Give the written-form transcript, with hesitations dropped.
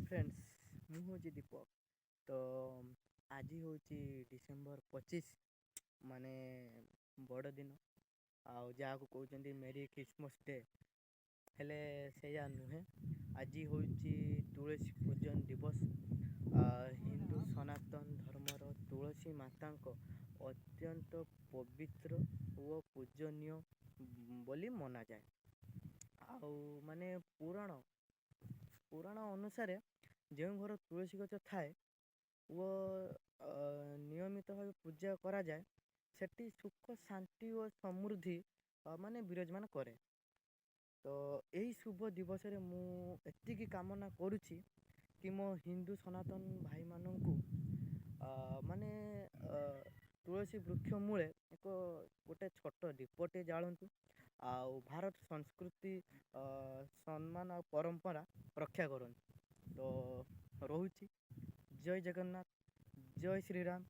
Friends ମୁଁ ହେଉଛି ଦୀପକ। ତ ଆଜି ହେଉଛି ଡିସେମ୍ବର 25, ମାନେ ବଡ଼ ଦିନ, ଆଉ ଯାହାକୁ କହୁଛନ୍ତି ମେରି କ୍ରିସମସ୍ ଡେ। ହେଲେ ସେଇଆ ନୁହେଁ। ଆଜି ହେଉଛି ତୁଳସୀ ପୂଜନ ଦିବସ। ହିନ୍ଦୁ ସନାତନ ଧର୍ମର ତୁଳସୀ ମାତାଙ୍କ ଅତ୍ୟନ୍ତ ପବିତ୍ର ଓ ପୂଜନୀୟ ବୋଲି ମନାଯାଏ। ଆଉ ମାନେ ପୁରାଣ ଅନୁସାରେ ଯେଉଁ ଘର ତୁଳସୀ ଗଛ ଥାଏ ଓ ନିୟମିତ ଭାବେ ପୂଜା କରାଯାଏ, ସେଠି ସୁଖ ଶାନ୍ତି ଓ ସମୃଦ୍ଧି ମାନେ ବିରାଜମାନ କରେ। ତ ଏହି ଶୁଭ ଦିବସରେ ମୁଁ ଏତିକି କାମନା କରୁଛି କି ମୋ ହିନ୍ଦୁ ସନାତନ ଭାଇମାନଙ୍କୁ ମାନେ ତୁଳସୀ ବୃକ୍ଷ ମୂଳେ ଗୋଟେ ଛୋଟ ଦୀପଟେ ଜାଳନ୍ତୁ, ଆଉ ଭାରତ ସଂସ୍କୃତି ସମ୍ମାନ ଆଉ ପରମ୍ପରା ରକ୍ଷା କରନ୍ତୁ। ତ ରହୁଛି। ଜୟ ଜଗନ୍ନାଥ, ଜୟ ଶ୍ରୀରାମ,